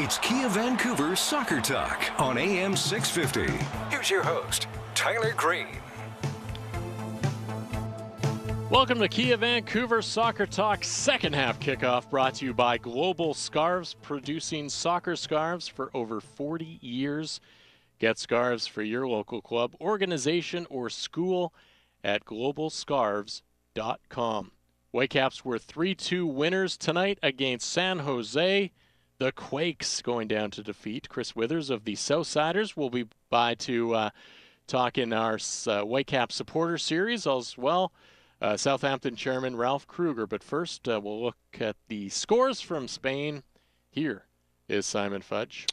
It's Kia Vancouver Soccer Talk on AM 650. Here's your host, Tyler Green. Welcome to Kia Vancouver Soccer Talk second half kickoff, brought to you by Global Scarves, producing soccer scarves for over 40 years. Get scarves for your local club, organization, or school at globalscarves.com. Whitecaps were 3-2 winners tonight against San Jose. The Quakes going down to defeat. Chris Withers of the Southsiders will be by to talk in our Whitecap supporter series as well. Southampton chairman Ralph Kruger. But first, we'll look at the scores from Spain. Here is Simon Fudge.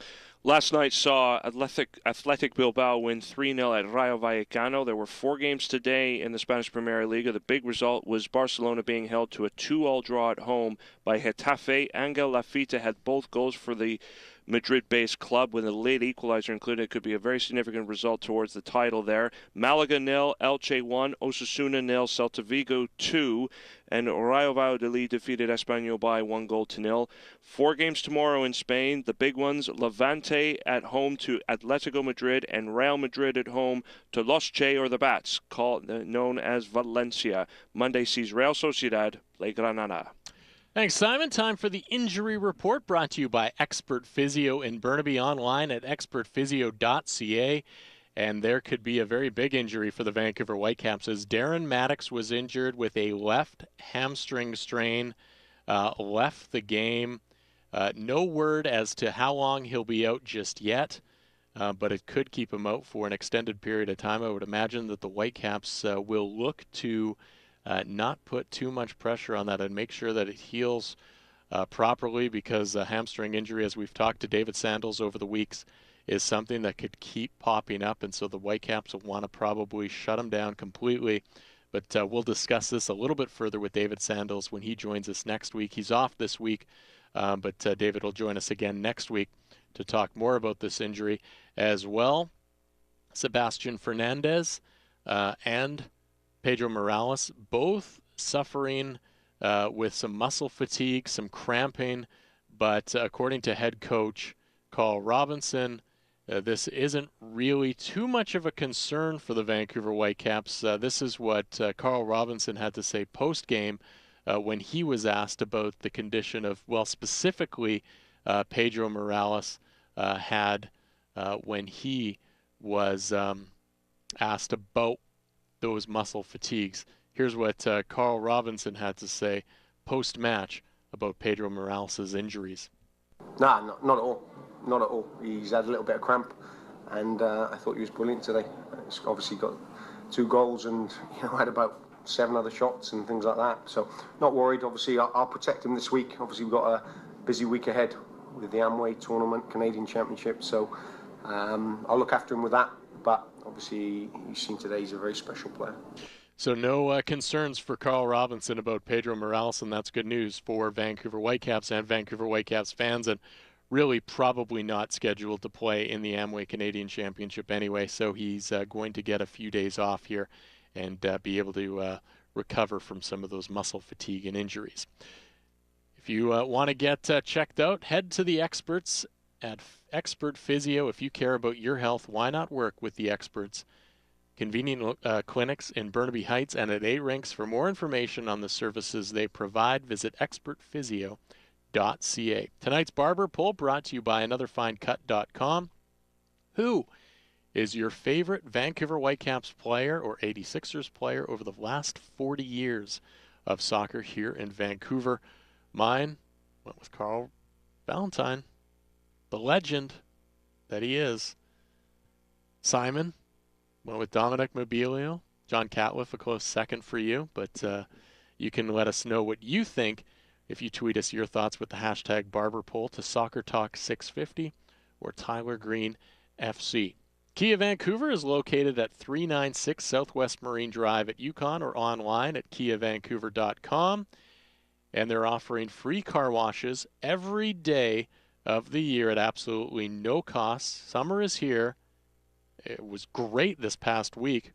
Last night saw Athletic Bilbao win 3-0 at Rayo Vallecano. There were 4 games today in the Spanish Primera Liga. The big result was Barcelona being held to a 2-2 draw at home by Getafe. Angel Lafita had both goals for the Madrid-based club with a late equalizer included. It could be a very significant result towards the title there. Malaga 0, Elche 1, Osasuna 0, Celta Vigo 2, and Rayo Valladolid defeated Espanyol by 1-0. 4 games tomorrow in Spain. The big ones: Levante at home to Atletico Madrid and Real Madrid at home to Los Che, or the Bats, known as Valencia. Monday sees Real Sociedad play Granada. Thanks, Simon. Time for the injury report, brought to you by Expert Physio in Burnaby, online at expertphysio.ca. And there could be a very big injury for the Vancouver Whitecaps, as Darren Maddox was injured with a left hamstring strain, left the game. No word as to how long he'll be out just yet, but it could keep him out for an extended period of time. I would imagine that the Whitecaps will look to not put too much pressure on that and make sure that it heals properly, because a hamstring injury, as we've talked to David Sandals over the weeks, is something that could keep popping up, and so the Whitecaps will want to probably shut him down completely. But we'll discuss this a little bit further with David Sandals when he joins us next week. He's off this week, but David will join us again next week to talk more about this injury as well. Sebastian Fernandez and Pedro Morales, both suffering with some muscle fatigue, some cramping, but according to head coach Carl Robinson, this isn't really too much of a concern for the Vancouver Whitecaps. This is what Carl Robinson had to say post-game when he was asked about the condition of, well, specifically Pedro Morales had when he was asked about those muscle fatigues. Here's what Carl Robinson had to say post-match about Pedro Morales' injuries. Nah, not at all. Not at all. He's had a little bit of cramp, and I thought he was brilliant today. He's obviously got 2 goals and had about 7 other shots and things like that. So not worried. Obviously, I'll protect him this week. Obviously, we've got a busy week ahead with the Amway tournament, Canadian Championship. So I'll look after him with that. But obviously, you've seen today he's a very special player. So no concerns for Carl Robinson about Pedro Morales, and that's good news for Vancouver Whitecaps and Vancouver Whitecaps fans, and really probably not scheduled to play in the Amway Canadian Championship anyway, so he's going to get a few days off here and be able to recover from some of those muscle fatigue and injuries. If you want to get checked out, head to the experts at Expert Physio. If you care about your health, why not work with the experts? Convenient clinics in Burnaby Heights and at A Rinks. For more information on the services they provide, visit expertphysio.ca. Tonight's Barber Poll brought to you by anotherfinecut.com. Who is your favorite Vancouver Whitecaps player or 86ers player over the last 40 years of soccer here in Vancouver? Mine went with Carl Valentine, the legend that he is. Simon went with Dominic Mobilio. John Catliff, a close second for you, but you can let us know what you think if you tweet us your thoughts with the hashtag BarberPoll to SoccerTalk650 or Tyler Green FC. Kia Vancouver is located at 396 Southwest Marine Drive at Yukon, or online at KiaVancouver.com. And they're offering free car washes every day of the year at absolutely no cost. Summer is here. It was great this past week.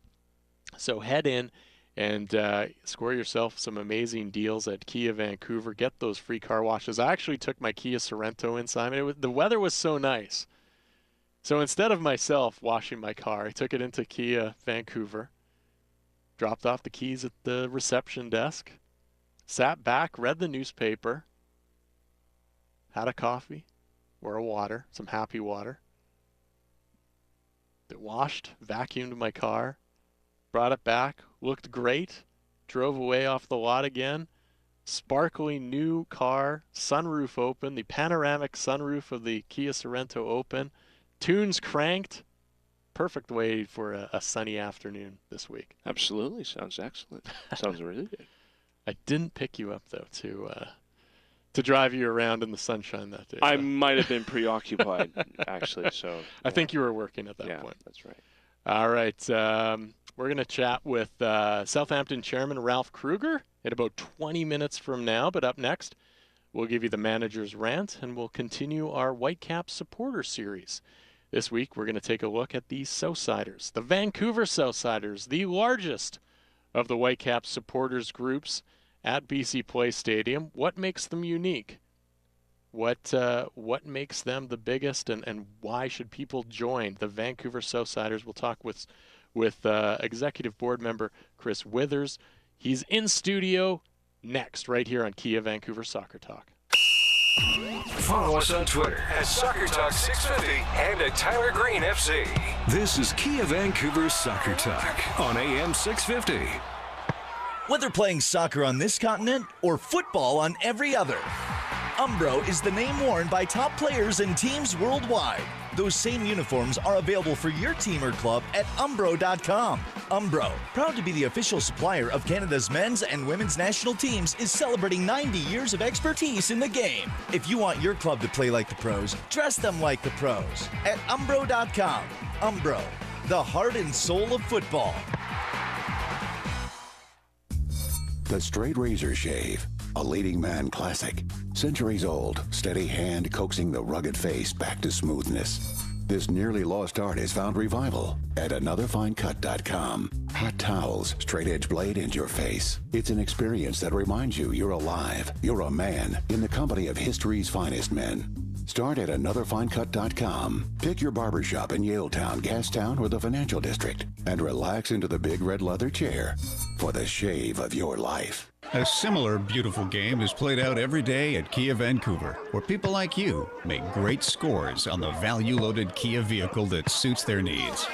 So head in and score yourself some amazing deals at Kia Vancouver. Get those free car washes. I actually took my Kia Sorento in, Simon. The weather was so nice. So instead of myself washing my car, I took it into Kia Vancouver, dropped off the keys at the reception desk, sat back, read the newspaper, had a coffee or a water, some happy water. It washed, vacuumed my car, brought it back, looked great, drove away off the lot again. Sparkly new car, sunroof open, the panoramic sunroof of the Kia Sorento open. Tunes cranked. Perfect way for a sunny afternoon this week. Absolutely. Sounds excellent. Sounds really good. I didn't pick you up, though, to drive you around in the sunshine that day. I might have been preoccupied, actually. So I think you were working at that point. Yeah, that's right. All right. We're going to chat with Southampton chairman Ralph Kruger in about 20 minutes from now. But up next, we'll give you the manager's rant, and we'll continue our Whitecaps supporter series. This week, we're going to take a look at the Southsiders, the Vancouver Southsiders, the largest of the Whitecaps supporters groups at BC Place Stadium. What makes them unique? What makes them the biggest, and why should people join the Vancouver Southsiders? We'll talk with Executive Board member Chris Withers. He's in studio next, right here on Kia Vancouver Soccer Talk. Follow us on Twitter at Soccer Talk 650 and at Tyler Green FC. This is Kia Vancouver Soccer Talk on AM 650. Whether playing soccer on this continent or football on every other, Umbro is the name worn by top players and teams worldwide. Those same uniforms are available for your team or club at Umbro.com. Umbro, proud to be the official supplier of Canada's men's and women's national teams, is celebrating 90 years of expertise in the game. If you want your club to play like the pros, dress them like the pros at Umbro.com. Umbro, the heart and soul of football. The Straight Razor Shave, a leading man classic. Centuries old, steady hand coaxing the rugged face back to smoothness. This nearly lost art has found revival at anotherfinecut.com. Hot towels, straight edge blade into your face. It's an experience that reminds you you're alive, you're a man in the company of history's finest men. Start at anotherfinecut.com. Pick your barbershop in Yaletown, Gastown, or the Financial District, and relax into the big red leather chair for the shave of your life. A similar beautiful game is played out every day at Kia Vancouver, where people like you make great scores on the value-loaded Kia vehicle that suits their needs.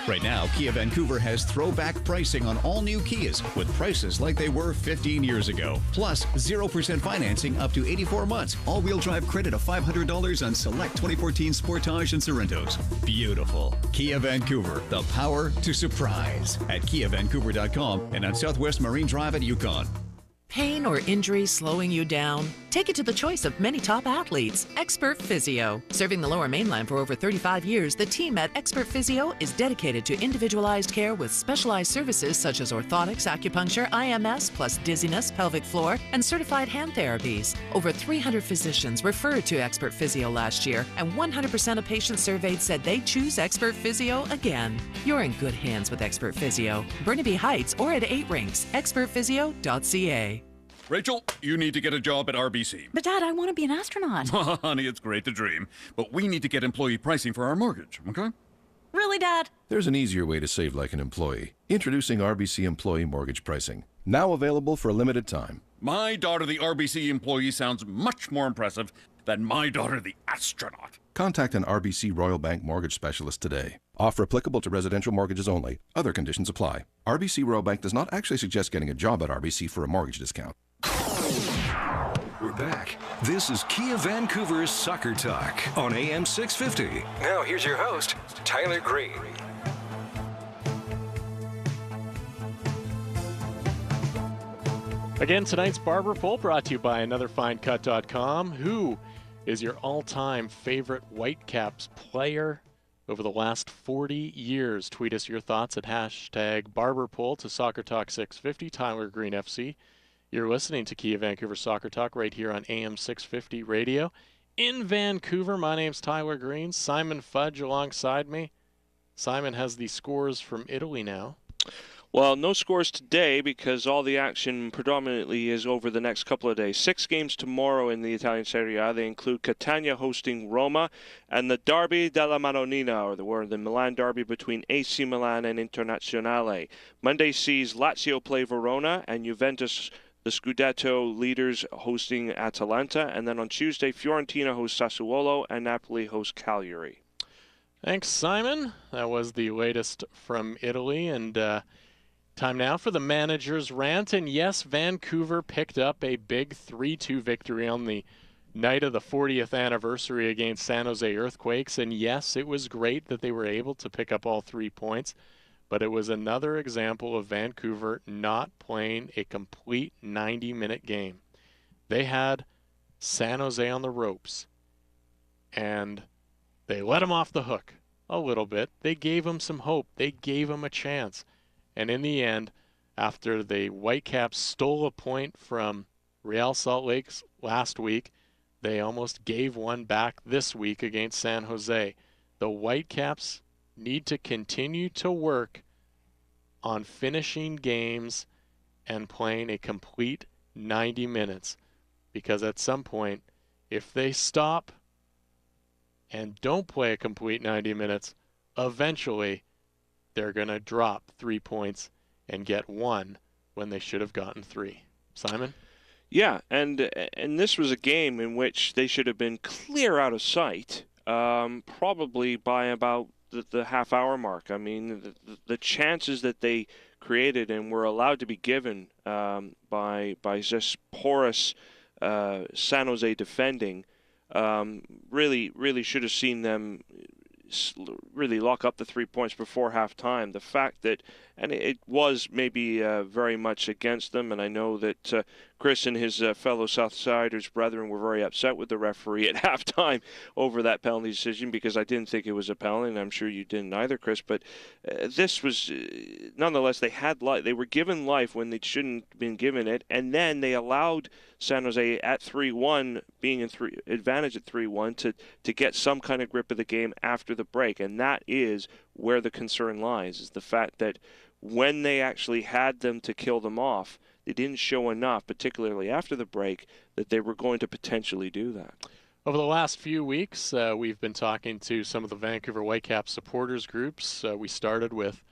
Right now, Kia Vancouver has throwback pricing on all new Kias with prices like they were 15 years ago. Plus, 0% financing up to 84 months. All-wheel drive credit of $500 on select 2014 Sportage and Sorrentos. Beautiful. Kia Vancouver, the power to surprise. At KiaVancouver.com and on Southwest Marine Drive at Yukon. Pain or injury slowing you down? Take it to the choice of many top athletes, Expert Physio. Serving the Lower Mainland for over 35 years, the team at Expert Physio is dedicated to individualized care with specialized services such as orthotics, acupuncture, IMS, plus dizziness, pelvic floor, and certified hand therapies. Over 300 physicians referred to Expert Physio last year, and 100% of patients surveyed said they choose Expert Physio again. You're in good hands with Expert Physio. Burnaby Heights or at 8 Rinks, expertphysio.ca. Rachel, you need to get a job at RBC. But Dad, I want to be an astronaut. Honey, it's great to dream, but we need to get employee pricing for our mortgage, okay? Really, Dad? There's an easier way to save like an employee. Introducing RBC Employee Mortgage Pricing. Now available for a limited time. My daughter, the RBC employee, sounds much more impressive than my daughter, the astronaut. Contact an RBC Royal Bank mortgage specialist today. Offer applicable to residential mortgages only. Other conditions apply. RBC Royal Bank does not actually suggest getting a job at RBC for a mortgage discount. We're back. This is Kia Vancouver's Soccer Talk on AM 650. Now here's your host, Tyler Green. Again, tonight's Barber Poll brought to you by AnotherFineCut.com. Who is your all-time favorite Whitecaps player over the last 40 years? Tweet us your thoughts at hashtag BarberPoll to Soccer Talk 650, Tyler Green FC. You're listening to Kia Vancouver Soccer Talk right here on AM 650 Radio. In Vancouver, my name's Tyler Green. Simon Fudge alongside me. Simon has the scores from Italy now. Well, no scores today because all the action predominantly is over the next couple of days. 6 games tomorrow in the Italian Serie A. They include Catania hosting Roma and the Derby della Madonnina, or the Milan derby between AC Milan and Internazionale. Monday sees Lazio play Verona and Juventus, the Scudetto leaders, hosting Atalanta. And then on Tuesday, Fiorentina hosts Sassuolo and Napoli hosts Cagliari. Thanks, Simon. That was the latest from Italy. And time now for the manager's rant. And yes, Vancouver picked up a big 3-2 victory on the night of the 40th anniversary against San Jose Earthquakes. And yes, it was great that they were able to pick up all 3 points. But it was another example of Vancouver not playing a complete 90-minute game. They had San Jose on the ropes. And they let them off the hook a little bit. They gave them some hope. They gave them a chance. And in the end, after the Whitecaps stole a point from Real Salt Lake last week, they almost gave one back this week against San Jose. The Whitecaps need to continue to work on finishing games and playing a complete 90 minutes. Because at some point, if they stop and don't play a complete 90 minutes, eventually they're going to drop 3 points and get 1 when they should have gotten 3. Simon? Yeah, and this was a game in which they should have been clear out of sight, probably by about the half-hour mark. I mean, the chances that they created and were allowed to be given by just porous San Jose defending really should have seen them really lock up the 3 points before halftime. The fact that, and it was maybe very much against them, and I know that Chris and his fellow Southsiders brethren were very upset with the referee at halftime over that penalty decision, because I didn't think it was a penalty, and I'm sure you didn't either, Chris. But this was, nonetheless, they were given life when they shouldn't have been given it, and then they allowed San Jose at 3-1, being in advantage at 3-1, to get some kind of grip of the game after the break. And that is where the concern lies, is the fact that when they actually had them to kill them off, they didn't show enough, particularly after the break, that they were going to potentially do that. Over the last few weeks, we've been talking to some of the Vancouver Whitecaps supporters groups. We started with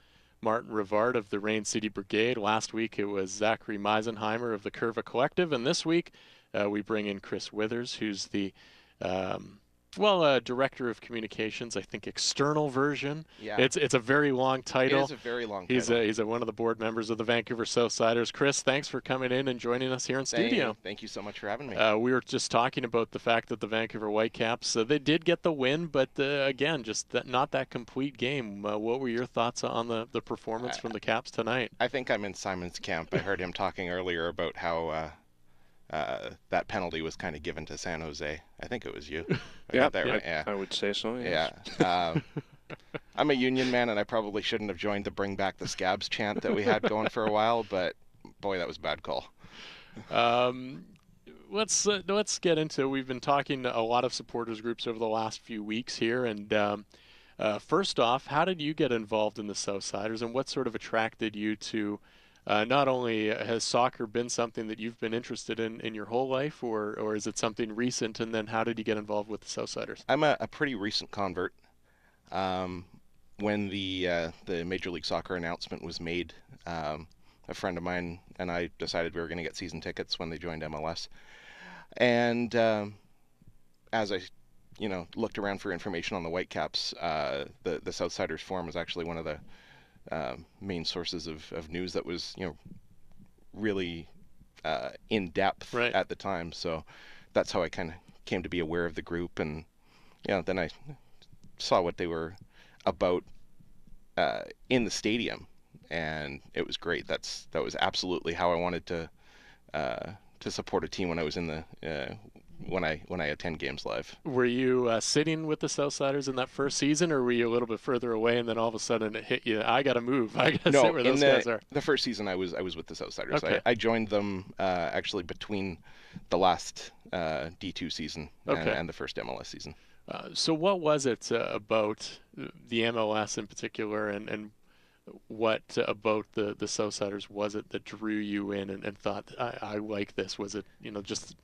Martin Rivard of the Rain City Brigade. Last week it was Zachary Meisenheimer of the Curva Collective. And this week we bring in Chris Withers, who's the Director of Communications, I think external version. Yeah. It's a very long title. It is a very long title. He's one of the board members of the Vancouver Southsiders. Chris, thanks for coming in and joining us here in studio. Thank you so much for having me. We were just talking about the fact that the Vancouver Whitecaps, they did get the win, but again, just not that complete game. What were your thoughts on the performance from the Caps tonight? I think I'm in Simon's camp. I heard him talking earlier about how that penalty was kind of given to San Jose. I think it was you. I would say so. Yes. Yeah. I'm a Union man, and I probably shouldn't have joined the "Bring Back the Scabs" chant that we had going for a while. But boy, that was a bad call. Let's get into. We've been talking to a lot of supporters groups over the last few weeks here, and first off, how did you get involved in the Southsiders, and what sort of attracted you to? Not only has soccer been something that you've been interested in your whole life, or is it something recent? And then how did you get involved with the Southsiders? I'm a pretty recent convert. When the Major League Soccer announcement was made, a friend of mine and I decided we were going to get season tickets when they joined MLS. And as I looked around for information on the Whitecaps, the Southsiders Forum was actually one of the main sources of news that was really in depth at the time. So that's how I kind of came to be aware of the group, and then I saw what they were about in the stadium, and it was great. That was absolutely how I wanted to support a team when I was in the when I attend games live. Were you sitting with the Southsiders in that first season, or were you a little bit further away, and then all of a sudden it hit you? I got to move. I got to sit where those guys are. The first season I was with the Southsiders. Okay. I joined them actually between the last D2 season and the first MLS season. So what was it about the MLS in particular, and what about the Southsiders was it that drew you in and thought, I like this? Was it, just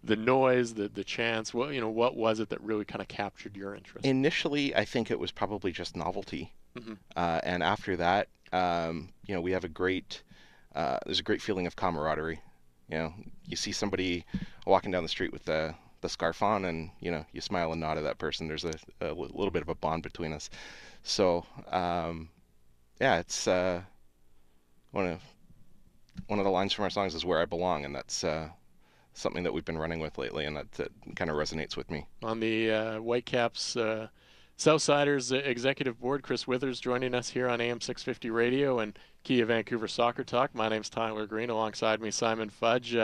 the noise, the chants? What was it that really kind of captured your interest? Initially, I think it was probably just novelty. And after that, we have there's a great feeling of camaraderie. You see somebody walking down the street with the scarf on, and you smile and nod at that person. There's a little bit of a bond between us. So it's one of the lines from our songs is "Where I Belong," and that's something that we've been running with lately, and that kind of resonates with me. On the Whitecaps Southsiders Executive Board, Chris Withers joining us here on AM 650 Radio and Kia Vancouver Soccer Talk. My name's Tyler Green. Alongside me, Simon Fudge.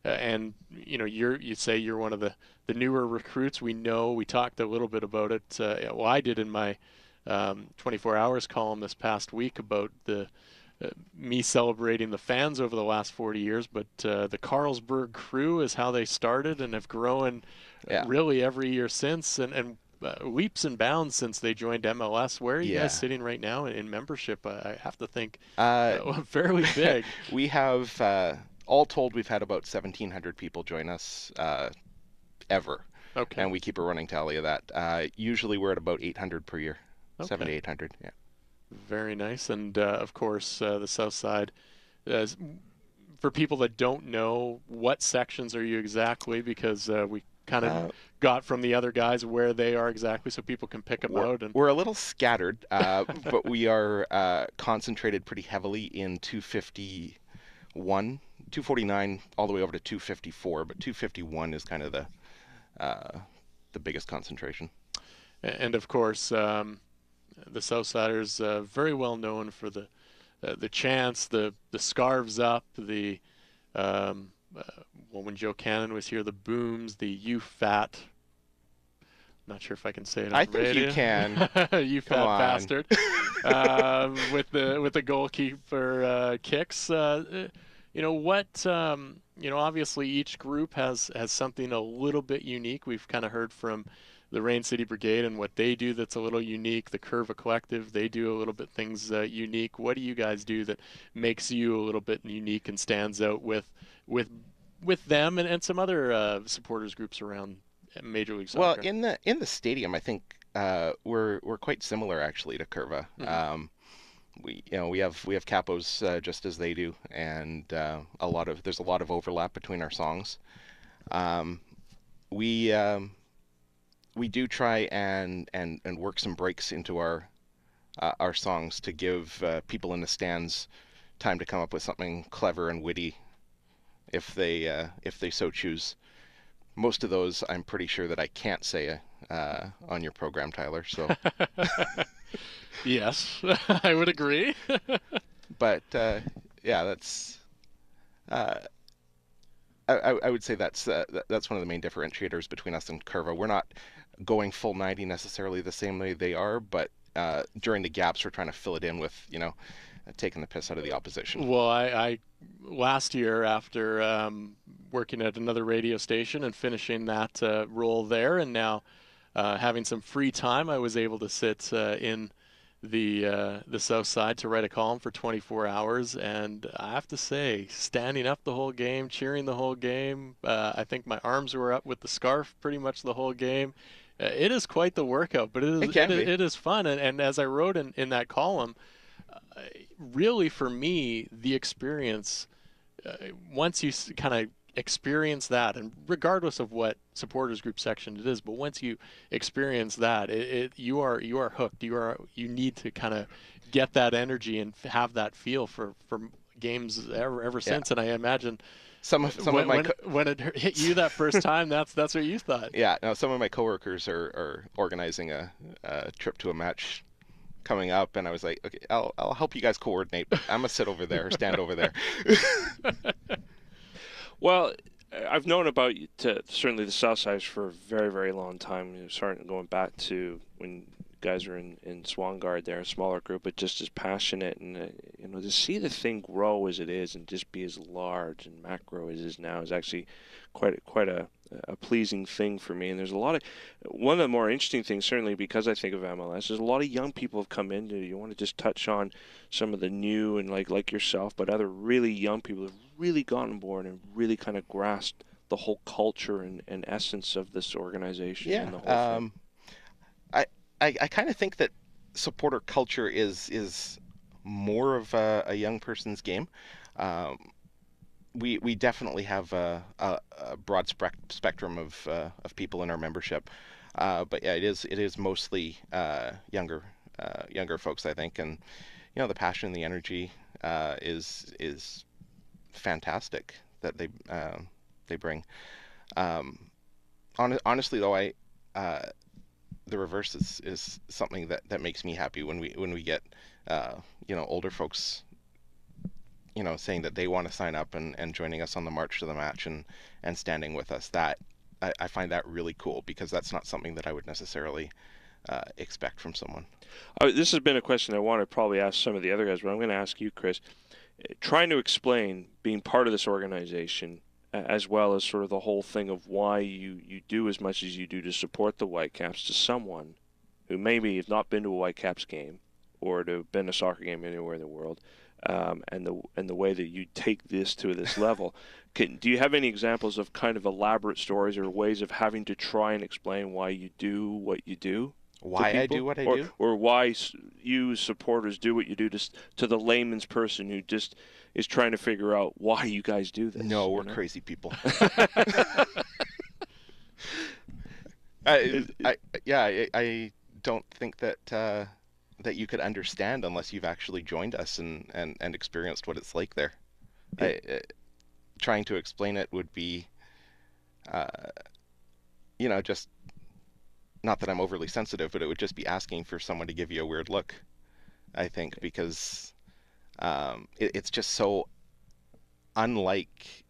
And you say you're one of the newer recruits. We talked a little bit about it. I did in my 24 Hours column this past week about me celebrating the fans over the last 40 years, but the Carlsberg crew is how they started and have grown really every year since, and leaps and bounds since they joined MLS. Where are you guys sitting right now in membership? I have to think fairly big. We have, all told, we've had about 1,700 people join us ever. Okay. And we keep a running tally of that. Usually we're at about 800 per year. Okay. 700 to 800, yeah. Very nice. And, of course, the South Side. For people that don't know, what sections are you exactly? Because we kind of got from the other guys where they are exactly so people can pick them out. We're a little scattered, but we are concentrated pretty heavily in 251, 249, all the way over to 254. But 251 is kind of the biggest concentration. And, of course, the Southsiders very well known for the chants, the scarves up, when Joe Cannon was here, the booms, the "you fat." Not sure if I can say it on radio. I think you can. You fat bastard. With the goalkeeper kicks. Obviously each group has something a little bit unique. We've kind of heard from the Rain City Brigade and what they do that's a little unique. The Curva Collective, they do a little bit things unique. What do you guys do that makes you a little bit unique and stands out with them and some other supporters groups around Major League Soccer? Well, in the stadium, I think we're quite similar actually to Curva. Mm-hmm. We have capos just as they do, and there's a lot of overlap between our songs. We do try and work some breaks into our songs to give people in the stands time to come up with something clever and witty, if they so choose. Most of those, I'm pretty sure that I can't say on your program, Tyler. So. Yes, I would agree. But that's. I would say that's one of the main differentiators between us and Curva. We're not going full 90 necessarily the same way they are, but during the gaps we're trying to fill it in with taking the piss out of the opposition. Well, I last year, after working at another radio station and finishing that role there, and now having some free time, I was able to sit in the South Side to write a column for 24 Hours, and I have to say, standing up the whole game, cheering the whole game, I think my arms were up with the scarf pretty much the whole game. It is quite the workout, but it is fun. And as I wrote in that column, really for me, the experience, once you kind of experience that, and regardless of what supporters group section it is, but once you experience that, you are hooked. You need to kind of get that energy and have that feel for games ever since. And I imagine when it hit you that first time, that's what you thought. Yeah. Now some of my coworkers are organizing a trip to a match coming up, and I was like, okay, I'll help you guys coordinate, but I'm gonna sit over there or stand over there. Well, I've known about certainly the Southsiders for a very, very long time. Starting going back to when you guys were in Swangard there, a smaller group, but just as passionate, and to see the thing grow as it is and just be as large and macro as it is now is actually quite a a pleasing thing for me. And there's one of the more interesting things, certainly because I think of MLS, there's a lot of young people have come in. You want to just touch on some of the new and like yourself, but other really young people have really gotten on board and really kind of grasped the whole culture and essence of this organization. Yeah. And the whole thing. I kind of think that supporter culture is more of a young person's game. We definitely have a broad spectrum of people in our membership, but yeah, it is mostly younger folks, I think, and the passion and the energy is fantastic that they bring. Honestly, though, the reverse is something that makes me happy when we get older folks saying that they want to sign up and joining us on the march to the match and standing with us. That I find that really cool, because that's not something that I would necessarily expect from someone. This has been a question I want to probably ask some of the other guys, but I'm going to ask you, Chris. Trying to explain being part of this organization, as well as sort of the whole thing of why you do as much as you do to support the Whitecaps, to someone who maybe has not been to a Whitecaps game or to have been a soccer game anywhere in the world, and the way that you take this to this level. Do you have any examples of kind of elaborate stories or ways of having to try and explain why you do what you do? Why I do what I do? Or why you supporters do what you do to the layman's person who just is trying to figure out why you guys do this. No, we're crazy people. I don't think that you could understand unless you've actually joined us and experienced what it's like there. Trying to explain it would be, just, not that I'm overly sensitive, but it would just be asking for someone to give you a weird look, I think, because it's just so unlike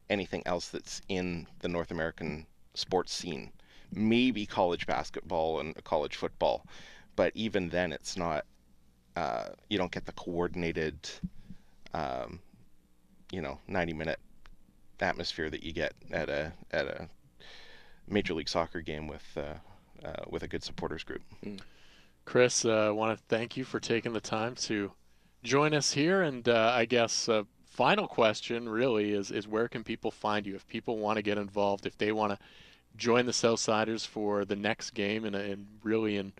anything else that's in the North American sports scene. Maybe college basketball and college football, but even then it's not, you don't get the coordinated 90-minute atmosphere that you get at a Major League Soccer game with a good supporters group. Chris, I want to thank you for taking the time to join us here, and I guess final question really is where can people find you if people want to get involved, if they want to join the Southsiders for the next game and really in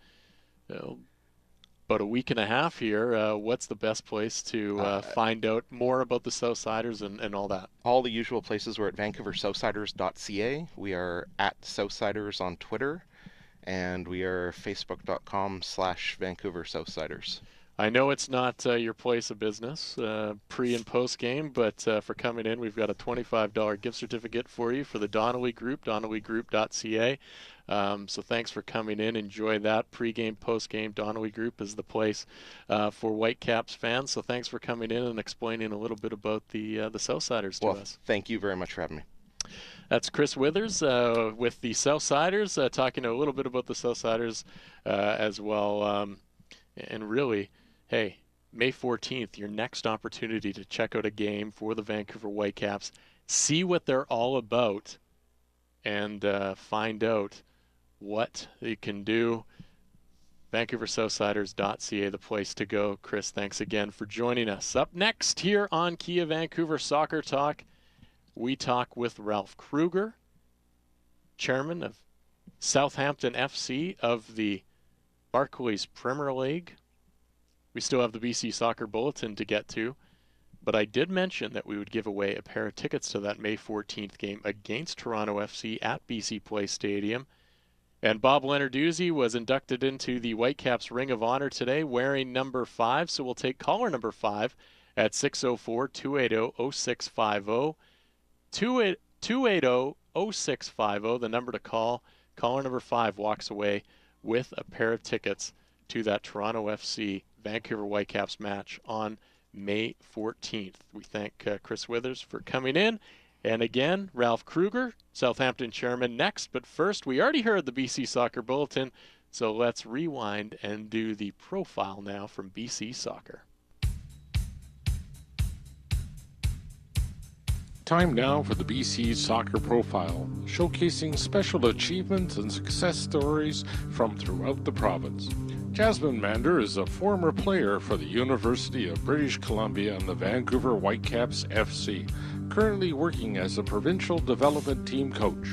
about a week and a half here, what's the best place to find out more about the Southsiders and all that? All the usual places. We're at vancouversouthsiders.ca. We are at Southsiders on Twitter, and we are facebook.com/Vancouver Southsiders. I know it's not your place of business, pre and post game, but for coming in, we've got a $25 gift certificate for you for the Donnelly Group, DonnellyGroup.ca. So thanks for coming in. Enjoy that. Pre-game, post-game, Donnelly Group is the place for Whitecaps fans. So thanks for coming in and explaining a little bit about the Southsiders to us. Thank you very much for having me. That's Chris Withers with the Southsiders, talking a little bit about the Southsiders as well. And really, hey, May 14th, your next opportunity to check out a game for the Vancouver Whitecaps, see what they're all about, and find out what you can do. VancouverSouthsiders.ca, the place to go. Chris, thanks again for joining us. Up next here on Kia Vancouver Soccer Talk, we talk with Ralph Kruger, chairman of Southampton FC of the Barclays Premier League. We still have the BC Soccer Bulletin to get to, but I did mention that we would give away a pair of tickets to that May 14th game against Toronto FC at BC Place Stadium. And Bob Lenarduzzi was inducted into the Whitecaps Ring of Honor today wearing number 5, so we'll take caller number 5 at 604-280-0650. 280-0650, the number to call. Caller number 5 walks away with a pair of tickets to that Toronto FC Vancouver Whitecaps match on May 14th. We thank Chris Withers for coming in. And again, Ralph Kruger, Southampton chairman, next. But first, we already heard the BC Soccer Bulletin, so let's rewind and do the profile now from BC Soccer. Time now for the BC Soccer Profile, showcasing special achievements and success stories from throughout the province. Jasmine Mander is a former player for the University of British Columbia and the Vancouver Whitecaps FC, currently working as a provincial development team coach.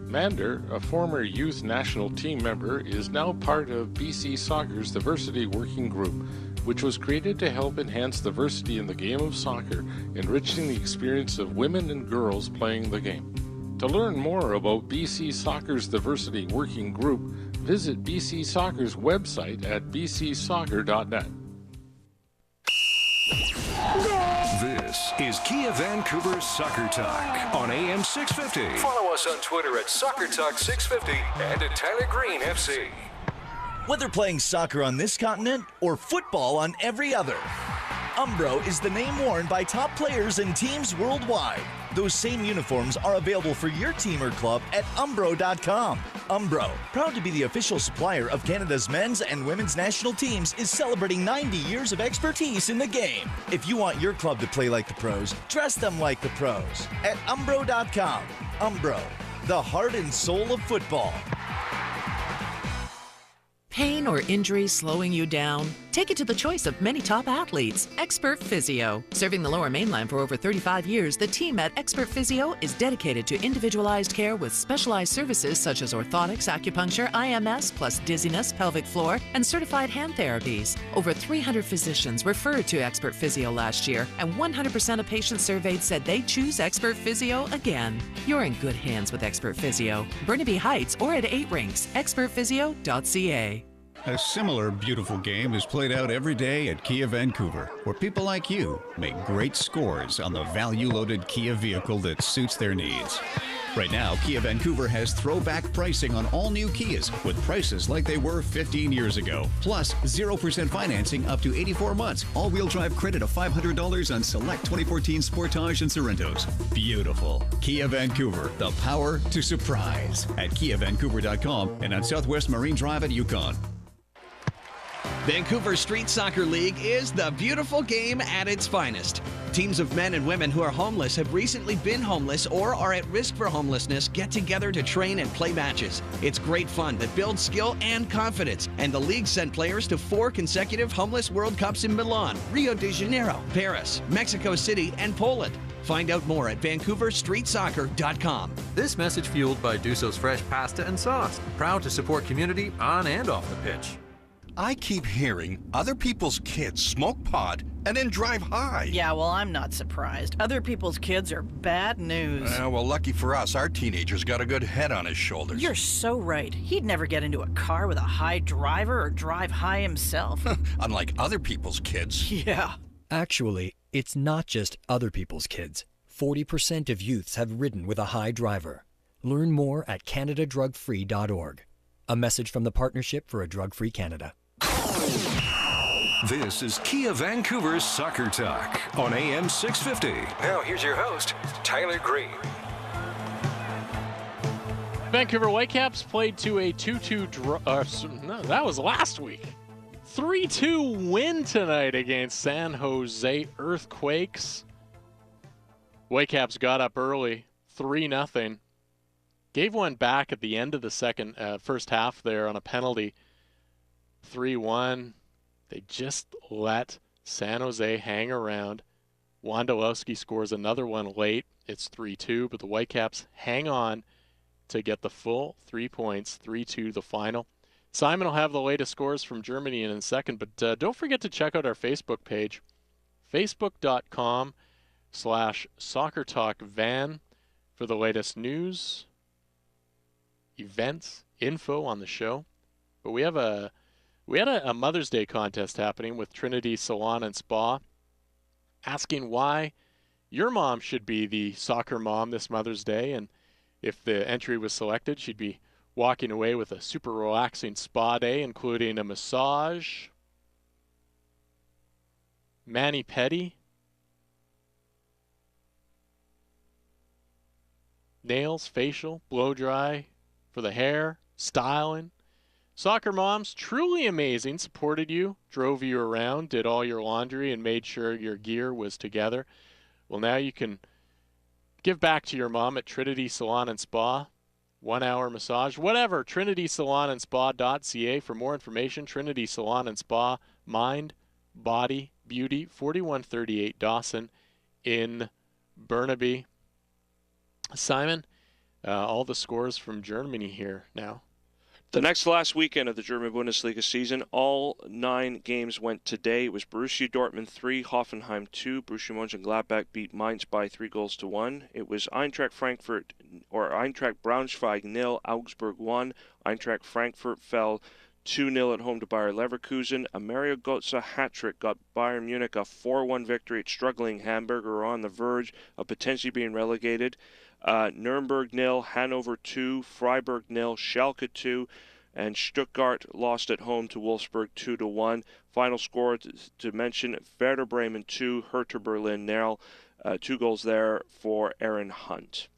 Mander, a former youth national team member, is now part of BC Soccer's Diversity Working Group, which was created to help enhance diversity in the game of soccer, enriching the experience of women and girls playing the game. To learn more about BC Soccer's Diversity Working Group, visit BC Soccer's website at bcsoccer.net. This is Kia Vancouver Soccer Talk on AM 650. Follow us on Twitter at Soccer Talk 650 and at Tyler Green FC. Whether playing soccer on this continent or football on every other, Umbro is the name worn by top players and teams worldwide. Those same uniforms are available for your team or club at umbro.com. Umbro, proud to be the official supplier of Canada's men's and women's national teams, is celebrating 90 years of expertise in the game. If you want your club to play like the pros, dress them like the pros at umbro.com. Umbro, the heart and soul of football. Pain or injury slowing you down? Take it to the choice of many top athletes, Expert Physio. Serving the Lower Mainland for over 35 years, the team at Expert Physio is dedicated to individualized care with specialized services such as orthotics, acupuncture, IMS, plus dizziness, pelvic floor, and certified hand therapies. Over 300 physicians referred to Expert Physio last year, and 100% of patients surveyed said they choose Expert Physio again. You're in good hands with Expert Physio. Burnaby Heights or at 8 Rinks, expertphysio.ca. A similar beautiful game is played out every day at Kia Vancouver, where people like you make great scores on the value-loaded Kia vehicle that suits their needs. Right now, Kia Vancouver has throwback pricing on all new Kias with prices like they were 15 years ago. Plus, 0% financing up to 84 months. All-wheel drive credit of $500 on select 2014 Sportage and Sorrentos. Beautiful. Kia Vancouver, the power to surprise. At KiaVancouver.com and on Southwest Marine Drive at Yukon. Vancouver Street Soccer League is the beautiful game at its finest. Teams of men and women who are homeless, have recently been homeless, or are at risk for homelessness get together to train and play matches. It's great fun that builds skill and confidence, and the league sent players to 4 consecutive Homeless World Cups in Milan, Rio de Janeiro, Paris, Mexico City, and Poland. Find out more at VancouverStreetSoccer.com. This message fueled by Duso's Fresh Pasta and Sauce, proud to support community on and off the pitch. I keep hearing other people's kids smoke pot and then drive high. Yeah, well, I'm not surprised. Other people's kids are bad news. Well, lucky for us, our teenager's got a good head on his shoulders. You're so right. He'd never get into a car with a high driver or drive high himself. Unlike other people's kids. Yeah. Actually, it's not just other people's kids. 40% of youths have ridden with a high driver. Learn more at CanadaDrugFree.org. A message from the Partnership for a Drug-Free Canada. This is Kia Vancouver's Soccer Talk on AM 650. Now here's your host, Tyler Green. Vancouver Whitecaps played to a 2-2 draw. No, that was last week. 3-2 win tonight against San Jose Earthquakes. Whitecaps got up early, 3-0. Gave one back at the end of the first half there on a penalty. 3-1. They just let San Jose hang around. Wondolowski scores another one late. It's 3-2, but the Whitecaps hang on to get the full 3 points, 3-2 the final. Simon will have the latest scores from Germany in a second, but don't forget to check out our Facebook page, facebook.com/SoccerTalkVan for the latest news, events, info on the show. But we had a Mother's Day contest happening with Trinity Salon and Spa, asking why your mom should be the soccer mom this Mother's Day, and if the entry was selected, she'd be walking away with a super relaxing spa day, including a massage, mani-pedi, nails, facial, blow dry for the hair, styling. Soccer moms, truly amazing, supported you, drove you around, did all your laundry, and made sure your gear was together. Well, now you can Give back to your mom at Trinity Salon and Spa. 1-hour massage, whatever. TrinitySalonandSpa.ca for more information. Trinity Salon and Spa, Mind, Body, Beauty, 4138 Dawson in Burnaby. Simon, all the scores from Germany here now. The next last weekend of the German Bundesliga season, all 9 games went today. It was Borussia Dortmund 3, Hoffenheim 2. Borussia Mönchengladbach beat Mainz by 3-1. It was Eintracht Braunschweig 0, Augsburg 1. Eintracht Frankfurt fell 2-0 at home to Bayer Leverkusen. A Mario Götze hat-trick got Bayern Munich a 4-1 victory at struggling Hamburg, who are on the verge of potentially being relegated. Nuremberg 0, Hanover 2, Freiburg 0, Schalke 2, and Stuttgart lost at home to Wolfsburg 2-1. Final score to mention: Werder Bremen 2, Hertha Berlin 0. 2 goals there for Aaron Hunt.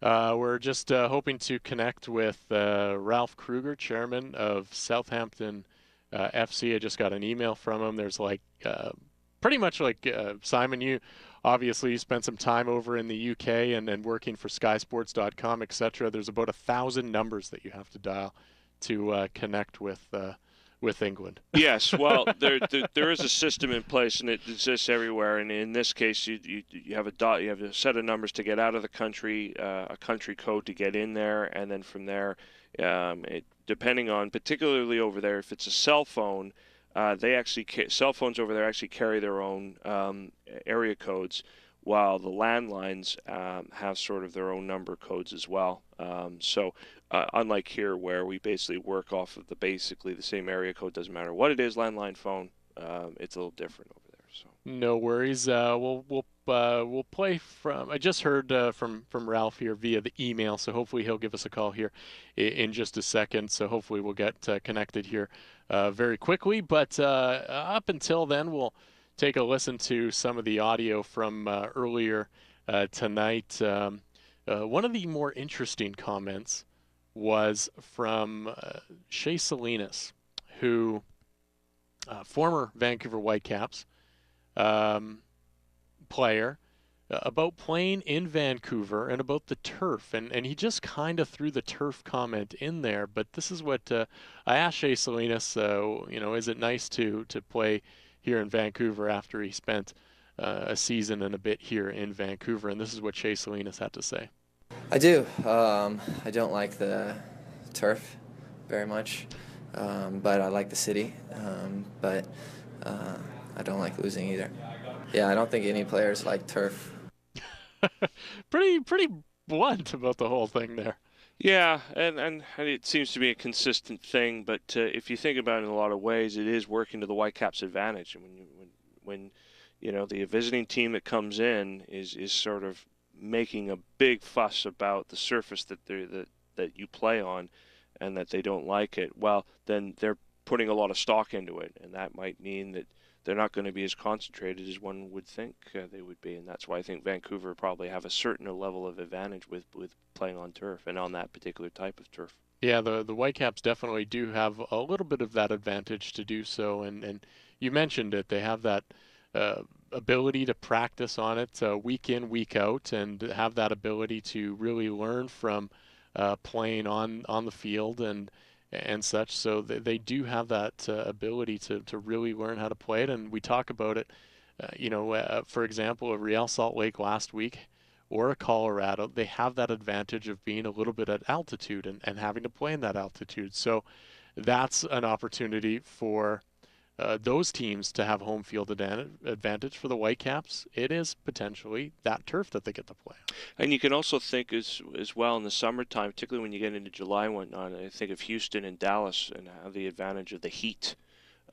We're just hoping to connect with Ralph Kruger, chairman of Southampton FC. I just got an email from him. There's pretty much like Simon, you obviously spent some time over in the UK and working for SkySports.com, etc. There's about 1,000 numbers that you have to dial to connect with England. Yes, well, there is a system in place, and it exists everywhere. And in this case, you have a set of numbers to get out of the country, a country code to get in there, and then from there, depending on, particularly over there, if it's a cell phone. Cell phones over there actually carry their own area codes, while the landlines have sort of their own number codes as well. So unlike here, where we basically work off of basically the same area code, doesn't matter what it is, landline, phone, it's a little different over there. So no worries. We'll play from. I just heard from Ralph here via the email, so hopefully he'll give us a call here in just a second. So hopefully we'll get connected here very quickly. But up until then, we'll take a listen to some of the audio from earlier tonight. One of the more interesting comments was from Shea Salinas, who former Vancouver Whitecaps player, about playing in Vancouver and about the turf, and he just kind of threw the turf comment in there. But this is what I asked Shea Salinas. Is it nice to play here in Vancouver after he spent a season and a bit here in Vancouver? And this is what Shea Salinas had to say. I do. I don't like the turf very much, but I like the city. But I don't like losing either. Yeah, I don't think any players like turf. Pretty blunt about the whole thing there. Yeah, and it seems to be a consistent thing. But if you think about it in a lot of ways, it is working to the Whitecaps' advantage. And when the visiting team that comes in is sort of making a big fuss about the surface that you play on, and that they don't like it, well, then they're putting a lot of stock into it, and that might mean that they're not going to be as concentrated as one would think they would be. And that's why I think Vancouver probably have a certain level of advantage with playing on turf and on that particular type of turf. Yeah, the Whitecaps definitely do have a little bit of that advantage to do so. And you mentioned it. They have that ability to practice on it week in, week out, and have that ability to really learn from playing on the field and such. So they do have that ability to really learn how to play it. And we talk about it, for example, a Real Salt Lake last week or a Colorado, they have that advantage of being a little bit at altitude and having to play in that altitude. So that's an opportunity for those teams to have home field advantage. For the Whitecaps, it is potentially that turf that they get to play on. And you can also think as well in the summertime, particularly when you get into July and whatnot, I think of Houston and Dallas and how the advantage of the heat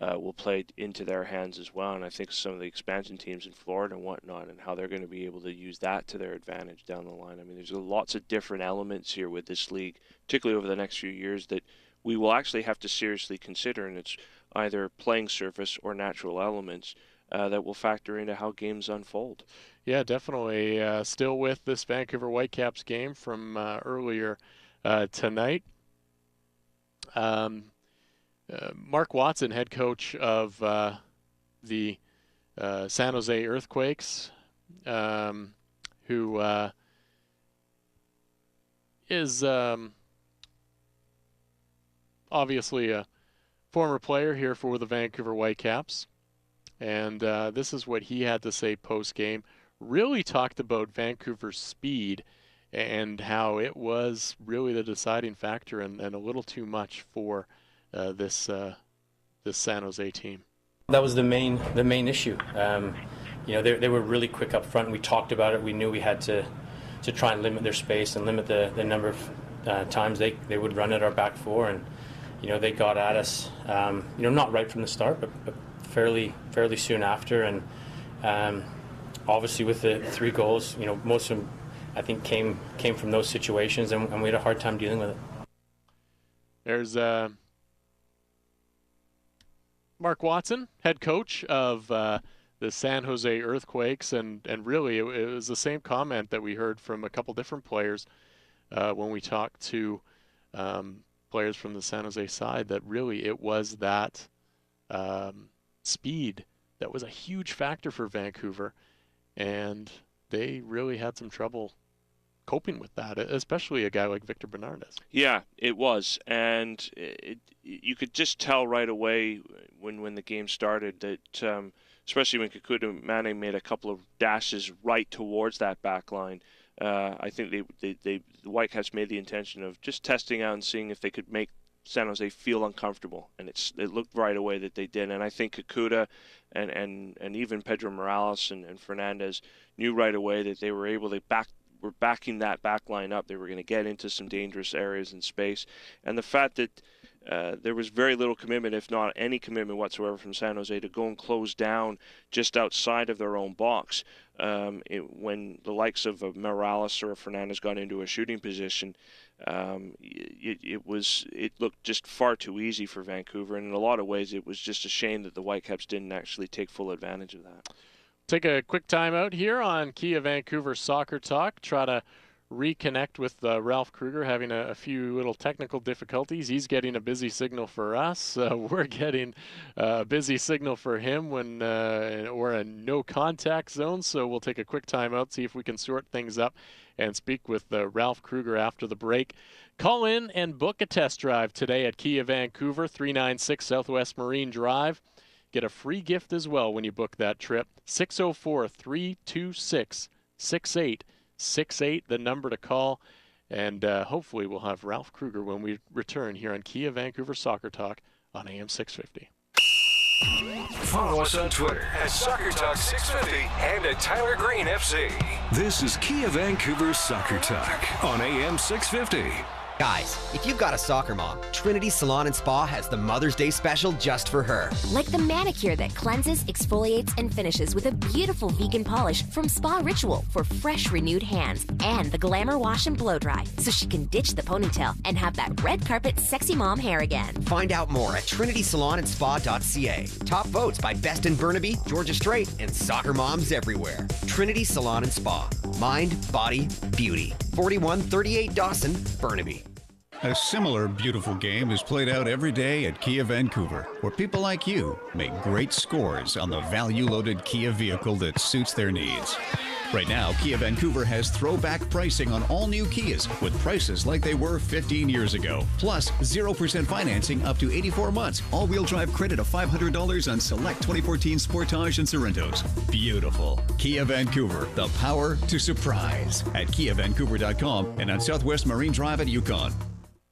will play into their hands as well. And I think some of the expansion teams in Florida and whatnot, and how they're going to be able to use that to their advantage down the line. I mean, there's lots of different elements here with this league, particularly over the next few years, that we will actually have to seriously consider, and it's either playing surface or natural elements that will factor into how games unfold. Yeah, definitely. Still with this Vancouver Whitecaps game from earlier tonight. Mark Watson, head coach of the San Jose Earthquakes, who is obviously a former player here for the Vancouver Whitecaps. And this is what he had to say post-game. Really talked about Vancouver's speed and how it was really the deciding factor and a little too much for this San Jose team. That was the main issue. They were really quick up front. We talked about it. We knew we had to try and limit their space and limit the number of times they would run at our back four. And they got at us. Not right from the start, but fairly soon after. And obviously with the 3 goals, most of them I think came from those situations, and we had a hard time dealing with it. There's Mark Watson, head coach of the San Jose Earthquakes, and really it was the same comment that we heard from a couple different players when we talked to players from the San Jose side, that really it was that speed that was a huge factor for Vancouver, and they really had some trouble coping with that, especially a guy like Victor Bernardez. Yeah, it was, and you could just tell right away when the game started that, especially when Kekuta Manneh made a couple of dashes right towards that back line. I think the Whitecaps made the intention of just testing out and seeing if they could make San Jose feel uncomfortable, and it looked right away that they did. And I think Kekuta and even Pedro Morales and Fernandez knew right away that they were able to were backing that back line up. They were going to get into some dangerous areas in space. And the fact that there was very little commitment, if not any commitment whatsoever from San Jose to go and close down just outside of their own box. When the likes of Morales or Fernandez got into a shooting position, it looked just far too easy for Vancouver. And in a lot of ways, it was just a shame that the Whitecaps didn't actually take full advantage of that. Take a quick time out here on Kia Vancouver Soccer Talk. Try to reconnect with Ralph Kruger, having a few little technical difficulties. He's getting a busy signal for us. We're getting a busy signal for him when we're in no contact zone. So we'll take a quick time out, see if we can sort things up, and speak with Ralph Kruger after the break. Call in and book a test drive today at Kia Vancouver, 396 Southwest Marine Drive. Get a free gift as well when you book that trip. 604-326-6868, the number to call. And hopefully we'll have Ralph Kruger when we return here on Kia Vancouver Soccer Talk on AM 650. Follow us on Twitter at Soccer Talk 650 and at Tyler Green FC. This is Kia Vancouver Soccer Talk on AM 650. Guys, if you've got a soccer mom, Trinity Salon and Spa has the Mother's Day special just for her. Like the manicure that cleanses, exfoliates, and finishes with a beautiful vegan polish from Spa Ritual for fresh, renewed hands, and the Glamour Wash and Blow Dry so she can ditch the ponytail and have that red carpet sexy mom hair again. Find out more at trinitysalonandspa.ca. Top votes by Best in Burnaby, Georgia Strait, and soccer moms everywhere. Trinity Salon and Spa. Mind, body, beauty. 4138 Dawson, Burnaby. A similar beautiful game is played out every day at Kia Vancouver, where people like you make great scores on the value-loaded Kia vehicle that suits their needs. Right now, Kia Vancouver has throwback pricing on all new Kias with prices like they were 15 years ago. Plus, 0% financing up to 84 months. All-wheel drive credit of $500 on select 2014 Sportage and Sorrentos. Beautiful. Kia Vancouver, the power to surprise. At KiaVancouver.com and on Southwest Marine Drive at Yukon.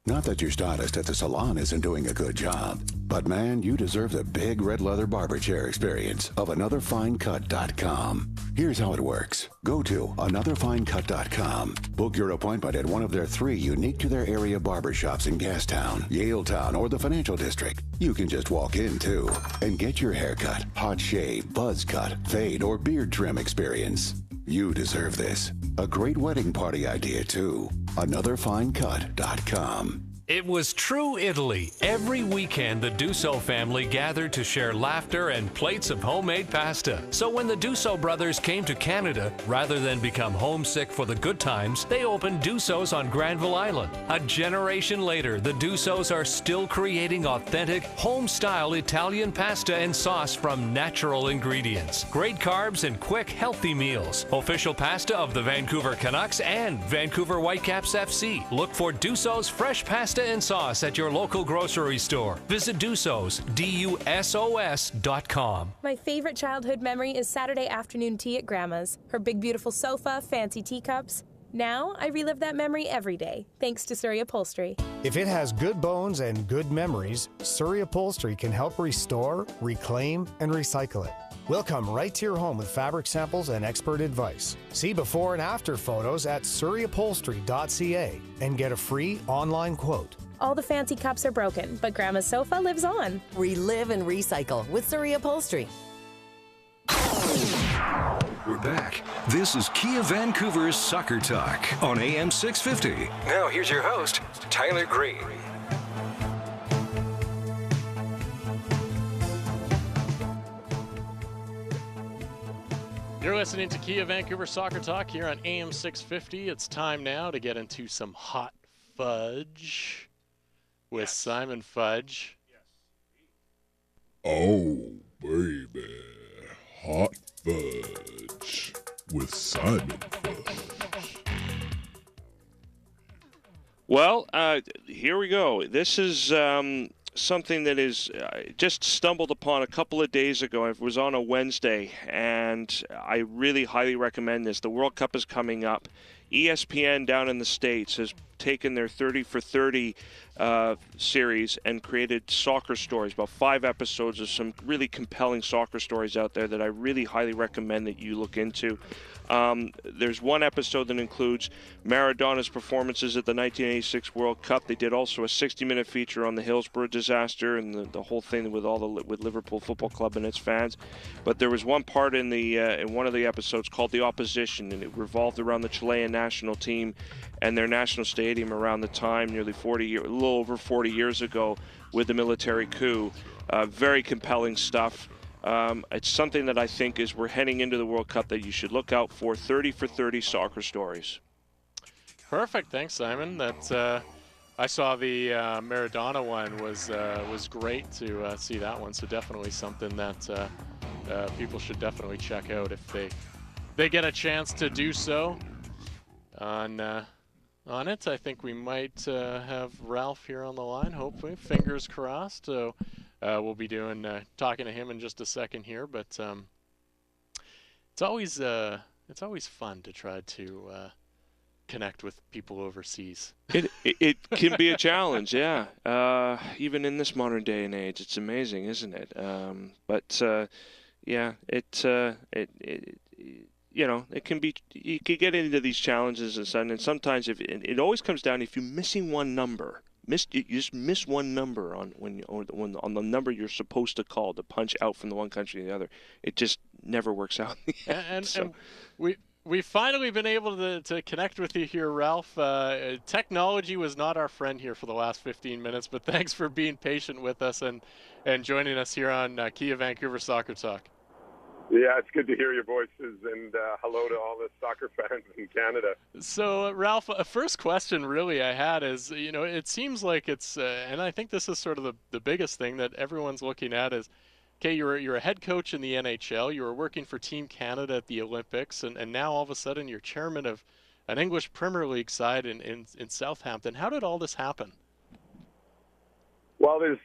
Not that your stylist at the salon isn't doing a good job, but man, you deserve the big red leather barber chair experience of AnotherFineCut.com. Here's how it works. Go to AnotherFineCut.com. Book your appointment at one of their 3 unique to their area barbershops in Gastown, Yaletown, or the Financial District. You can just walk in, too, and get your haircut, hot shave, buzz cut, fade, or beard trim experience. You deserve this. A great wedding party idea, too. AnotherFineCut.com. It was true Italy. Every weekend, the Dussault family gathered to share laughter and plates of homemade pasta. So when the Dussault brothers came to Canada, rather than become homesick for the good times, they opened Dussault's on Granville Island. A generation later, the Dussauts are still creating authentic, home-style Italian pasta and sauce from natural ingredients. Great carbs and quick, healthy meals. Official pasta of the Vancouver Canucks and Vancouver Whitecaps FC. Look for Dussault's fresh pasta and sauce at your local grocery store. Visit Dussault's, DUSOS.com. My favorite childhood memory is Saturday afternoon tea at Grandma's. Her big, beautiful sofa, fancy teacups. Now, I relive that memory every day, thanks to Surrey Upholstery. If it has good bones and good memories, Surrey Upholstery can help restore, reclaim, and recycle it. We'll come right to your home with fabric samples and expert advice. See before and after photos at surreyupholstery.ca and get a free online quote. All the fancy cups are broken, but Grandma's sofa lives on. Relive and recycle with Surrey Upholstery. We're back. This is Kia Vancouver's Soccer Talk on AM 650. Now here's your host, Tyler Green. You're listening to Kia Vancouver Soccer Talk here on AM 650. It's time now to get into some hot fudge with Simon Fudge. Oh, baby. Hot fudge with Simon Fudge. Well, here we go. This is something that is just stumbled upon a couple of days ago. It was on a Wednesday, and I really highly recommend this. The World Cup is coming up. ESPN down in the States has taken their 30 for 30 series and created soccer stories, about 5 episodes of some really compelling soccer stories out there that I really highly recommend that you look into. There's one episode that includes Maradona's performances at the 1986 World Cup. They did also a 60-minute feature on the Hillsborough disaster and the whole thing with with Liverpool Football Club and its fans. But there was one part in one of the episodes called The Opposition, and it revolved around the Chilean national team and their national stadium around the time, a little over 40 years ago, with the military coup. Very compelling stuff. It's something that I think as we're heading into the World Cup that you should look out for. 30 for 30 soccer stories. Perfect. Thanks, Simon. I saw the Maradona one was great to see that one. So definitely something that people should definitely check out if they get a chance to do so. On it, I think we might have Ralph here on the line. Hopefully, fingers crossed. So. We'll be talking to him in just a second here, but it's always fun to try to connect with people overseas. It can be a challenge, yeah. Even in this modern day and age, it's amazing, isn't it? It can be. You can get into these challenges and sometimes it always comes down if you're missing one number. You just miss one number on on the number you're supposed to call to punch out from the one country to the other. It just never works out. And we've finally been able to connect with you here, Ralph. Technology was not our friend here for the last 15 minutes, but thanks for being patient with us and joining us here on Kia Vancouver Soccer Talk. Yeah, it's good to hear your voices, and hello to all the soccer fans in Canada. So, Ralph, a first question really I had is, it seems like it's, and I think this is sort of the biggest thing that everyone's looking at is, okay, you're a head coach in the NHL, you were working for Team Canada at the Olympics, and now all of a sudden you're chairman of an English Premier League side in Southampton. How did all this happen? Well, it's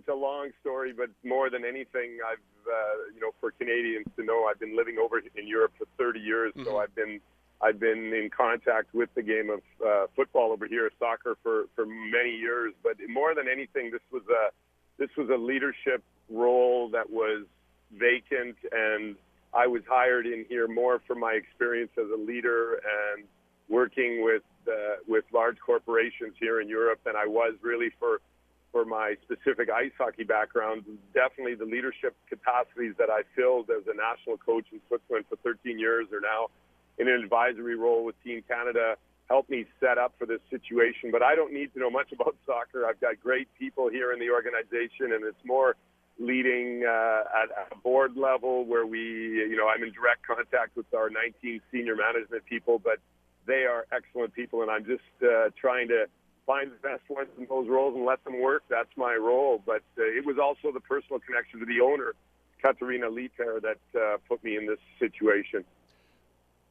a long story, but more than anything, I've for Canadians to know, I've been living over in Europe for 30 years, mm-hmm. So I've been in contact with the game of football over here, soccer for many years. But more than anything, this was a leadership role that was vacant, and I was hired in here more for my experience as a leader and working with large corporations here in Europe than I was really for my specific ice hockey background. Definitely the leadership capacities that I filled as a national coach in Switzerland for 13 years are now in an advisory role with Team Canada helped me set up for this situation. But I don't need to know much about soccer. I've got great people here in the organization, and it's more leading at a board level where I'm in direct contact with our 19 senior management people, but they are excellent people, and I'm just trying to find the best ones in those roles and let them work. That's my role. But it was also the personal connection to the owner, Katarina Liebherr, that put me in this situation.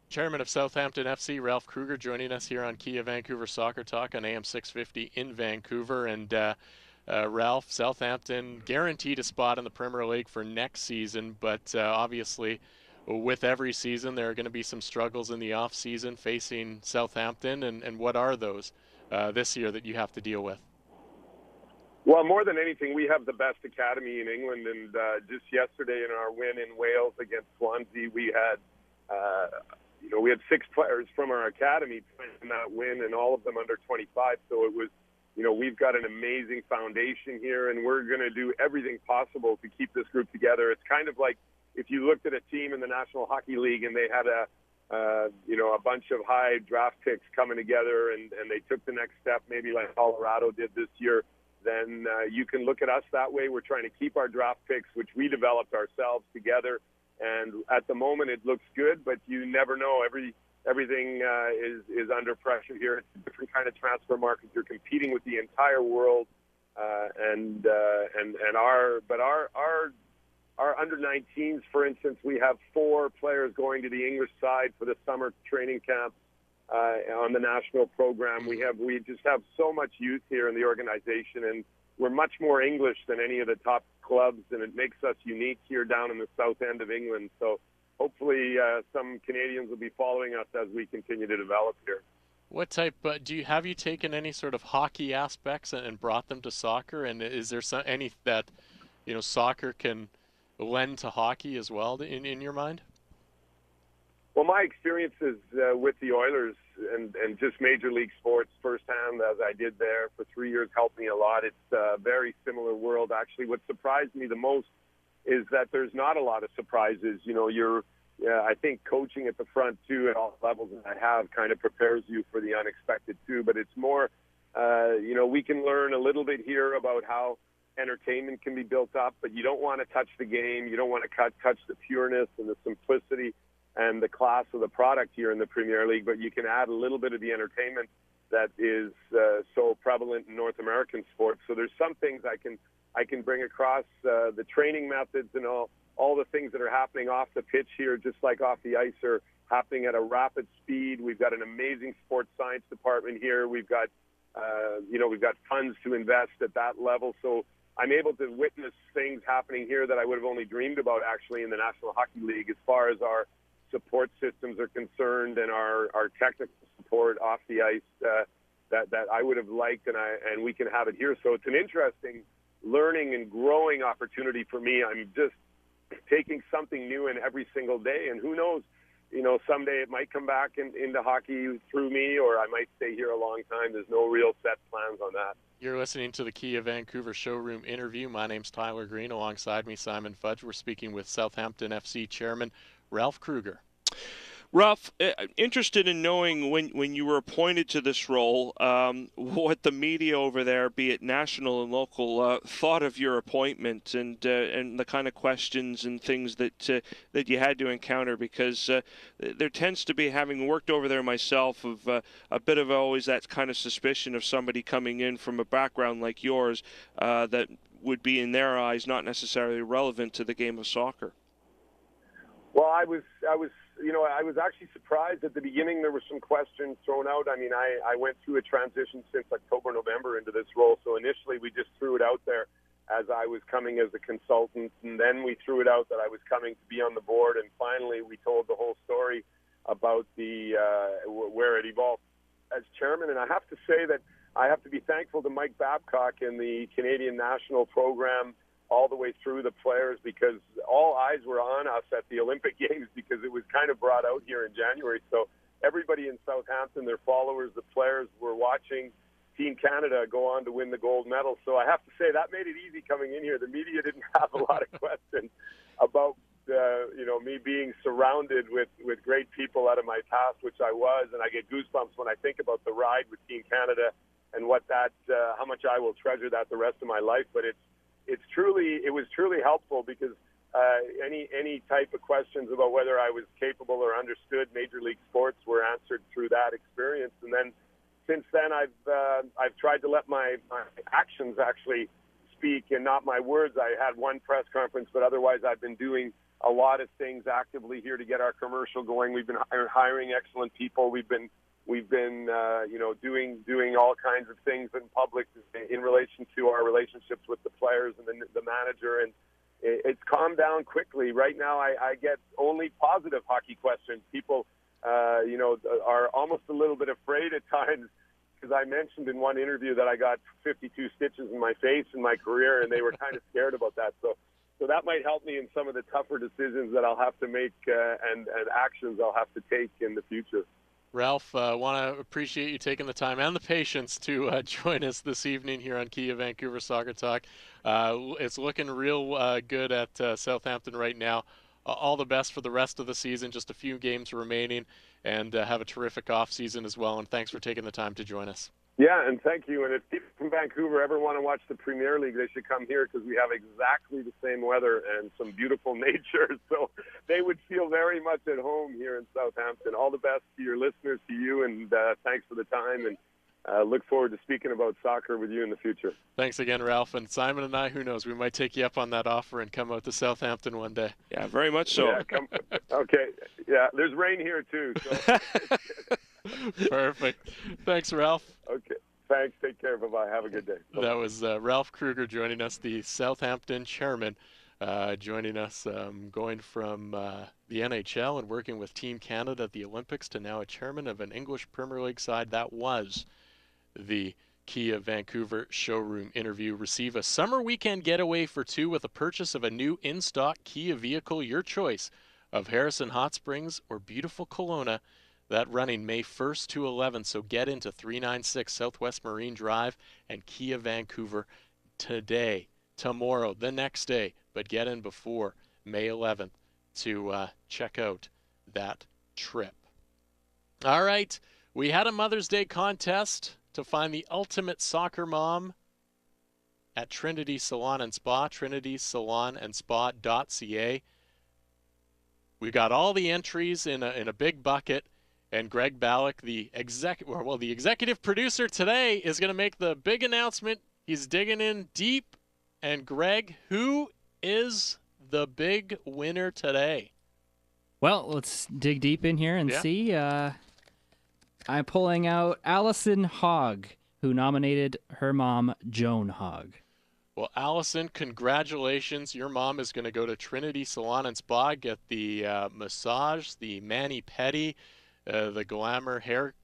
Chairman of Southampton FC, Ralph Kruger, joining us here on Kia Vancouver Soccer Talk on AM 650 in Vancouver. And Ralph, Southampton guaranteed a spot in the Premier League for next season, but obviously with every season there are going to be some struggles in the off-season facing Southampton. And what are those this year that you have to deal with? Well, more than anything, we have the best academy in England, and just yesterday in our win in Wales against Swansea, we had we had 6 players from our academy playing that win, and all of them under 25. So it was, we've got an amazing foundation here, and we're going to do everything possible to keep this group together. It's kind of like if you looked at a team in the National Hockey League and they had a bunch of high draft picks coming together, and they took the next step, maybe like Colorado did this year, then you can look at us that way. We're trying to keep our draft picks, which we developed ourselves, together. And at the moment, it looks good, but you never know. Everything is under pressure here. It's a different kind of transfer market. You're competing with the entire world, and our under 19s, for instance, we have 4 players going to the English side for the summer training camp on the national program. We just have so much youth here in the organization, and we're much more English than any of the top clubs, and it makes us unique here down in the south end of England. So hopefully some Canadians will be following us as we continue to develop here. What type, have you taken any sort of hockey aspects and brought them to soccer? And is there any that, soccer can lend to hockey as well in your mind? Well, my experiences with the Oilers and just Major League sports firsthand, as I did there for 3 years, helped me a lot. It's a very similar world. Actually, what surprised me the most is that there's not a lot of surprises. I think coaching at the front, too, at all levels that I have kind of prepares you for the unexpected, too. But it's more, we can learn a little bit here about how entertainment can be built up, but you don't want to touch the game. You don't want to touch the pureness and the simplicity and the class of the product here in the Premier League, but you can add a little bit of the entertainment that is so prevalent in North American sports. So there's some things I can bring across, the training methods and all the things that are happening off the pitch here, just like off the ice, are happening at a rapid speed. We've got an amazing sports science department here. We've got funds to invest at that level. So I'm able to witness things happening here that I would have only dreamed about actually in the National Hockey League, as far as our support systems are concerned and our technical support off the ice that I would have liked, and we can have it here. So it's an interesting learning and growing opportunity for me. I'm just taking something new in every single day, and who knows, someday it might come back into hockey through me, or I might stay here a long time. There's no real set plans on that. You're listening to the Kia Vancouver Showroom interview. My name's Tyler Green. Alongside me, Simon Fudge. We're speaking with Southampton FC Chairman Ralph Kruger. Ralph, interested in knowing when you were appointed to this role, what the media over there, be it national and local, thought of your appointment, and the kind of questions and things that you had to encounter, because there tends to be, having worked over there myself, of a bit of always that kind of suspicion of somebody coming in from a background like yours that would be, in their eyes, not necessarily relevant to the game of soccer. Well, I was actually surprised at the beginning. There were some questions thrown out. I mean, I went through a transition since October, November into this role. So initially we just threw it out there as I was coming as a consultant, and then we threw it out that I was coming to be on the board, and finally we told the whole story about where it evolved as chairman. And I have to say that I have to be thankful to Mike Babcock and the Canadian national program all the way through the players, because all eyes were on us at the Olympic Games, because it was kind of brought out here in January. So everybody in Southampton, their followers, the players, were watching Team Canada go on to win the gold medal. So I have to say that made it easy coming in here. The media didn't have a lot of questions about me being surrounded with great people out of my past, which I was, and I get goosebumps when I think about the ride with Team Canada and how much I will treasure that the rest of my life. But it was truly helpful because any type of questions about whether I was capable or understood Major League sports were answered through that experience. And then since then, I've tried to let my actions actually speak and not my words. I had one press conference, but otherwise I've been doing a lot of things actively here to get our commercial going. We've been hiring excellent people. We've been doing all kinds of things in public in relation to our relationships with the players and the manager, and it's calmed down quickly. Right now, I get only positive hockey questions. People, are almost a little bit afraid at times because I mentioned in one interview that I got 52 stitches in my face in my career, and they were kind of scared about that. So that might help me in some of the tougher decisions that I'll have to make and actions I'll have to take in the future. Ralph, want to appreciate you taking the time and the patience to join us this evening here on Kia Vancouver Soccer Talk. It's looking real good at Southampton right now. All the best for the rest of the season, just a few games remaining, and have a terrific off-season as well. And thanks for taking the time to join us. Yeah, and thank you. And if people from Vancouver ever want to watch the Premier League, they should come here because we have exactly the same weather and some beautiful nature. So they would feel very much at home here in Southampton. All the best to your listeners, to you, and thanks for the time. And look forward to speaking about soccer with you in the future. Thanks again, Ralph. And Simon and I, who knows, we might take you up on that offer and come out to Southampton one day. Yeah, very much so. Yeah, okay. Yeah, there's rain here too. So. Perfect. Thanks, Ralph. Okay. Thanks. Take care. Bye-bye. Have a good day. Bye-bye. That was Ralph Kruger joining us, the Southampton chairman, joining us, going from the NHL and working with Team Canada at the Olympics to now a chairman of an English Premier League side. That was the Kia Vancouver showroom interview. Receive a summer weekend getaway for two with a purchase of a new in-stock Kia vehicle, your choice of Harrison Hot Springs or beautiful Kelowna. That running May 1st to 11th, so get into 396 Southwest Marine Drive and Kia Vancouver today, tomorrow, the next day, but get in before May 11th to check out that trip. All right, we had a Mother's Day contest to find the ultimate soccer mom at Trinity Salon and Spa, trinitysalonandspa.ca. We got all the entries in a big bucket. And Greg Ballack, the executive producer today, is going to make the big announcement. He's digging in deep. And Greg, who is the big winner today? Well, let's dig deep in here and see. I'm pulling out Allison Hogg, who nominated her mom, Joan Hogg. Well, Allison, congratulations. Your mom is going to go to Trinity Salon and Spa, get the massage, the mani-pedi, the glamour hair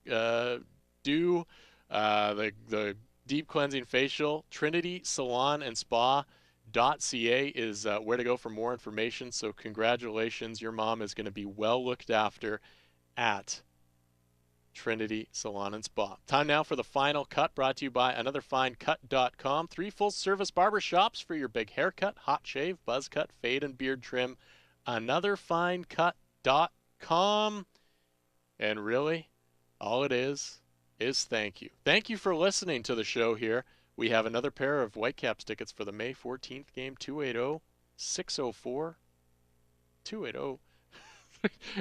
do, the deep cleansing facial. Trinity Salon and Spa.ca is where to go for more information. So congratulations. Your mom is going to be well looked after at Trinity Salon and Spa. Time now for the Final Cut, brought to you by AnotherFineCut.com. 3 full-service barber shops for your big haircut, hot shave, buzz cut, fade, and beard trim. AnotherFineCut.com. And really, all it is thank you. Thank you for listening to the show here. We have another pair of Whitecaps tickets for the May 14th game, 280-604. 280.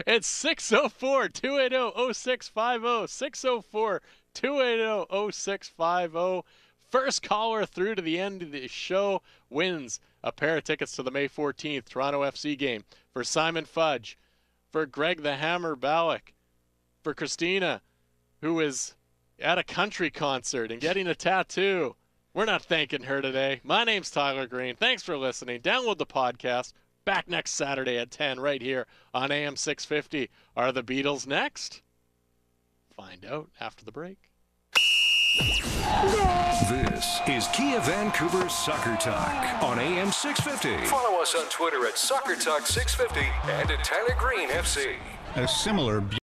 It's 604-280-0650. 604-280-0650. First caller through to the end of the show wins a pair of tickets to the May 14th Toronto FC game. For Simon Fudge, for Greg the Hammer Ballack, for Christina, who is at a country concert and getting a tattoo. We're not thanking her today. My name's Tyler Green. Thanks for listening. Download the podcast. Back next Saturday at 10 right here on AM 650. Are the Beatles next? Find out after the break. This is Kia Vancouver Soccer Talk on AM 650. Follow us on Twitter at Soccer Talk 650 and at Tyler Green FC. A similar